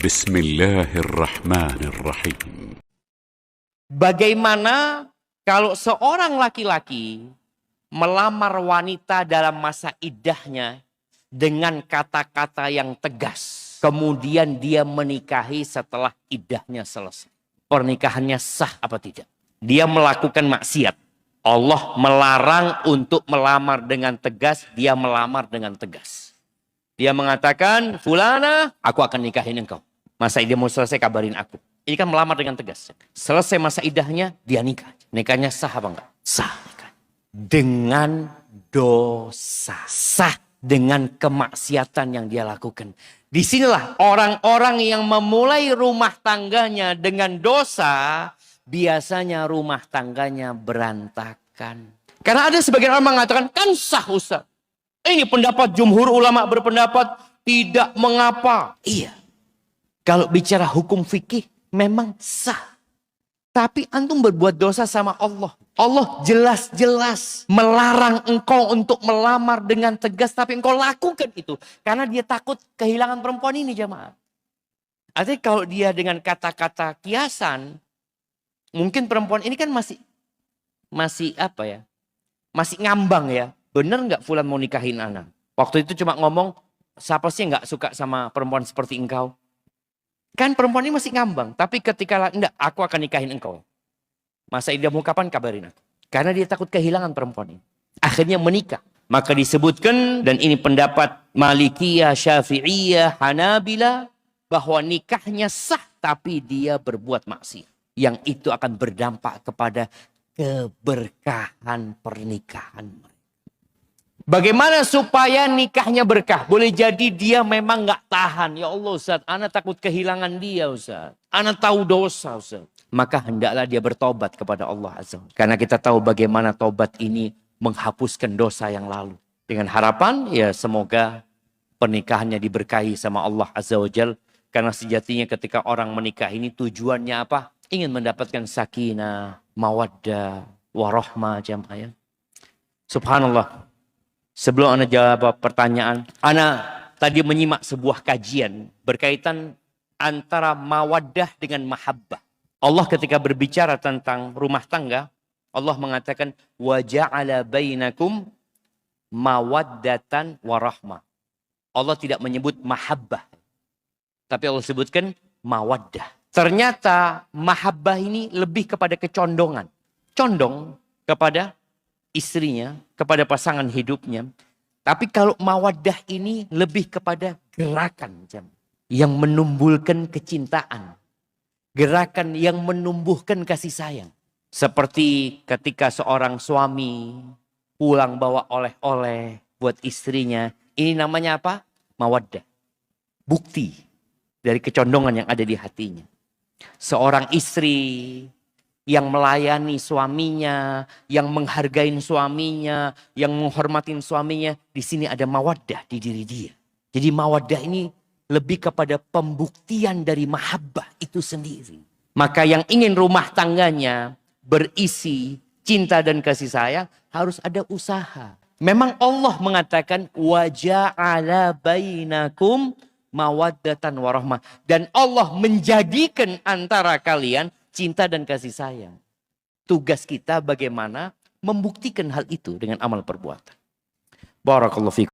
Bismillahirrahmanirrahim. Bagaimana kalau seorang laki-laki melamar wanita dalam masa iddahnya dengan kata-kata yang tegas. Kemudian dia menikahi setelah iddahnya selesai. Pernikahannya sah apa tidak? Dia melakukan maksiat. Allah melarang untuk melamar dengan tegas. Dia melamar dengan tegas. Dia mengatakan, Fulana, aku akan nikahin engkau. Masa iddah mau selesai, kabarin aku. Ini kan melamar dengan tegas. Selesai masa iddahnya, dia nikah. Nikahnya sah apa enggak? Sah. Dengan dosa. Sah dengan kemaksiatan yang dia lakukan. Disinilah orang-orang yang memulai rumah tangganya dengan dosa, biasanya rumah tangganya berantakan. Karena ada sebagian orang mengatakan, kan sah Ustaz. Ini pendapat jumhur ulama berpendapat tidak mengapa. Iya. Kalau bicara hukum fikih memang sah. Tapi antum berbuat dosa sama Allah. Allah jelas-jelas melarang engkau untuk melamar dengan tegas. Tapi engkau lakukan itu. Karena dia takut kehilangan perempuan ini jamaah. Artinya kalau dia dengan kata-kata kiasan. Mungkin perempuan ini kan masih apa ya. Masih ngambang ya. Bener nggak Fulan mau nikahin anak? Waktu itu cuma ngomong. Siapa sih nggak suka sama perempuan seperti engkau? Kan perempuan ini masih ngambang. Tapi ketika enggak, aku akan nikahin engkau. Masa iddah mau kapan, kabarin aku. Karena dia takut kehilangan perempuan ini. Akhirnya menikah. Maka disebutkan, dan ini pendapat Malikiyah, Syafi'iyah, Hanabila. Bahwa nikahnya sah, tapi dia berbuat maksiat. Yang itu akan berdampak kepada keberkahan pernikahan. Bagaimana supaya nikahnya berkah? Boleh jadi dia memang gak tahan. Ya Allah Ustaz, ana takut kehilangan dia Ustaz. Ana tahu dosa Ustaz. Maka hendaklah dia bertobat kepada Allah Azza. Karena kita tahu bagaimana tobat ini menghapuskan dosa yang lalu. Dengan harapan ya semoga pernikahannya diberkahi sama Allah Azza wa Jal. Karena sejatinya ketika orang menikah ini tujuannya apa? Ingin mendapatkan sakinah, mawaddah, warahmah jamaah. Subhanallah. Sebelum Anda jawab pertanyaan, Anda tadi menyimak sebuah kajian berkaitan antara mawaddah dengan mahabbah. Allah ketika berbicara tentang rumah tangga, Allah mengatakan wa ja'ala bainakum mawaddatan warahmah. Allah tidak menyebut mahabbah. Tapi Allah sebutkan mawaddah. Ternyata mahabbah ini lebih kepada kecondongan. Condong kepada istrinya, kepada pasangan hidupnya. Tapi kalau mawaddah ini lebih kepada gerakan yang menumbuhkan kecintaan. Gerakan yang menumbuhkan kasih sayang. Seperti ketika seorang suami pulang bawa oleh-oleh buat istrinya. Ini namanya apa? Mawaddah. Bukti dari kecondongan yang ada di hatinya. Seorang istri yang melayani suaminya, yang menghargai suaminya, yang menghormatin suaminya. Di sini ada mawaddah di diri dia. Jadi mawaddah ini lebih kepada pembuktian dari mahabbah itu sendiri. Maka yang ingin rumah tangganya berisi cinta dan kasih sayang harus ada usaha. Memang Allah mengatakan wa ja'ala bainakum mawaddatan warahmah. Dan Allah menjadikan antara kalian cinta dan kasih sayang. Tugas kita bagaimana membuktikan hal itu dengan amal perbuatan. Barakallahu fikum.